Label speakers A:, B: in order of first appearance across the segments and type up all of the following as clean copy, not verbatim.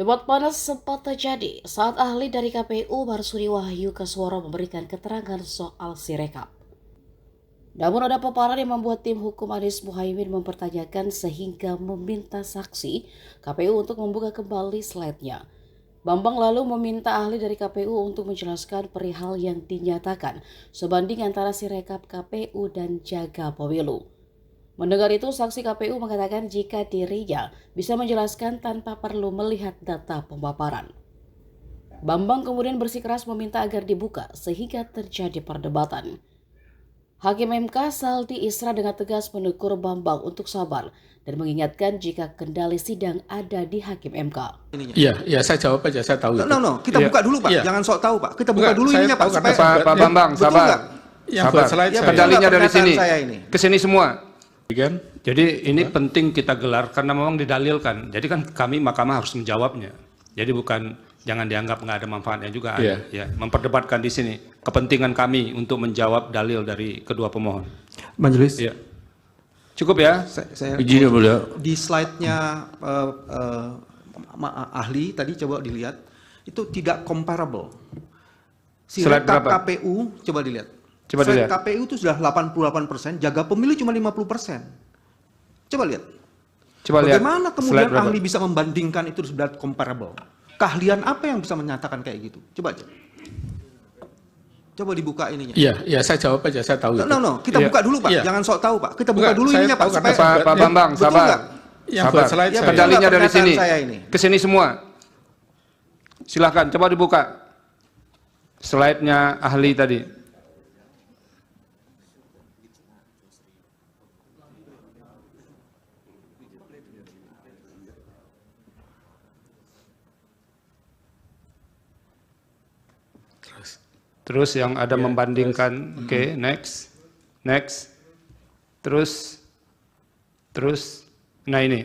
A: Debat panas sempat terjadi saat ahli dari KPU Marsudi Wahyu Kasworo memberikan keterangan soal Sirekap. Namun ada paparan yang membuat tim hukum Anies Muhaimin mempertanyakan sehingga meminta saksi KPU untuk membuka kembali slide-nya. Bambang lalu meminta ahli dari KPU untuk menjelaskan perihal yang dinyatakan sebanding antara Sirekap KPU dan jaga pemilu. Mendengar itu, saksi KPU mengatakan jika dirinya bisa menjelaskan tanpa perlu melihat data pemaparan. Bambang kemudian bersikeras meminta agar dibuka sehingga terjadi perdebatan. Hakim MK Saldi Isra dengan tegas menegur Bambang untuk sabar dan mengingatkan jika kendali sidang ada di Hakim MK.
B: Iya, saya jawab aja, saya tahu.
C: Kita buka dulu Pak, jangan sok tahu Pak. Kita buka dulu ininya Pak.
B: Pak Bambang, sabar. Sabar. Kendalinya dari sini, ke sini semua. Jadi ini penting kita gelar karena memang didalilkan. Jadi kan kami mahkamah harus menjawabnya. Jadi bukan jangan dianggap nggak ada manfaatnya juga. Ya, memperdebatkan di sini kepentingan kami untuk menjawab dalil dari kedua pemohon.
C: Majelis.
B: Ya. Cukup ya.
C: Saya di slide-nya ahli tadi coba dilihat itu tidak comparable. Sirekap KPU coba dilihat. Slide KPU itu sudah 88%, jaga pemilu cuma 50%. Coba lihat. Bagaimana kemudian ahli bisa membandingkan itu sudah comparable? Keahlian apa yang bisa menyatakan kayak gitu? Coba aja. Coba dibuka ininya.
B: Iya, saya jawab aja, saya tahu.
C: Kita buka dulu Pak, jangan sok tahu Pak. Kita buka dulu ininya Pak.
B: Pak Bambang, sabar. Sabar. Kendalinya dari sini, ke sini semua. Silahkan, coba dibuka. Slide-nya ahli tadi. Terus yang ada membandingkan, oke, next, terus, nah ini.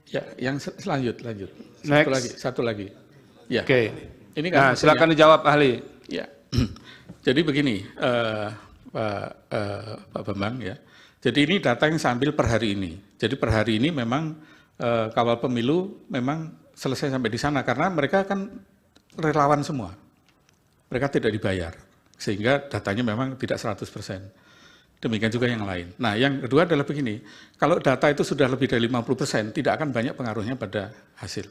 D: Ya, yang lanjut.
B: Next.
D: Satu lagi. Ya.
B: Oke.
D: Ini kan
B: silakan dijawab ahli.
D: Ya. Jadi begini, Pak Bambang ya. Jadi ini data yang saya ambil per hari ini. Jadi per hari ini memang kawal pemilu memang selesai sampai di sana karena mereka kan relawan semua. Mereka tidak dibayar, sehingga datanya memang tidak 100%. Demikian juga yang lain. Nah, yang kedua adalah begini, kalau data itu sudah lebih dari 50%, tidak akan banyak pengaruhnya pada hasil.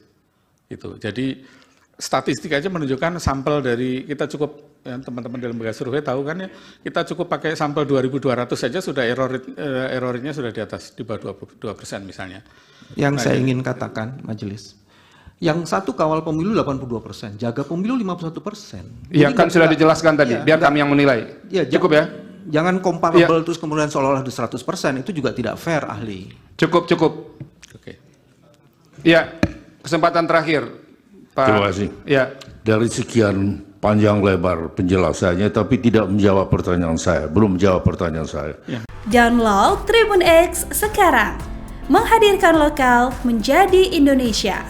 D: Itu. Jadi, statistik aja menunjukkan sampel dari, kita cukup, teman-teman di lembaga survei tahu kan ya, kita cukup pakai sampel 2.200 saja sudah errornya sudah di atas, di bawah 22% misalnya.
C: Yang saya ingin katakan, Majelis, yang satu kawal pemilu 82%, jaga pemilu 51%.
B: Iya kan sudah dijelaskan tadi, biar kami yang menilai.
C: Ya,
B: cukup ya?
C: Jangan comparable terus kemudian seolah-olah di 100%, itu juga tidak fair ahli.
B: Cukup.
D: Oke.
B: Iya, kesempatan terakhir, Pak.
E: Terima kasih.
B: Ya.
E: Dari sekian panjang lebar penjelasannya, tapi tidak menjawab pertanyaan saya, belum menjawab pertanyaan saya.
D: Ya.
F: Download Tribun X sekarang, menghadirkan lokal menjadi Indonesia.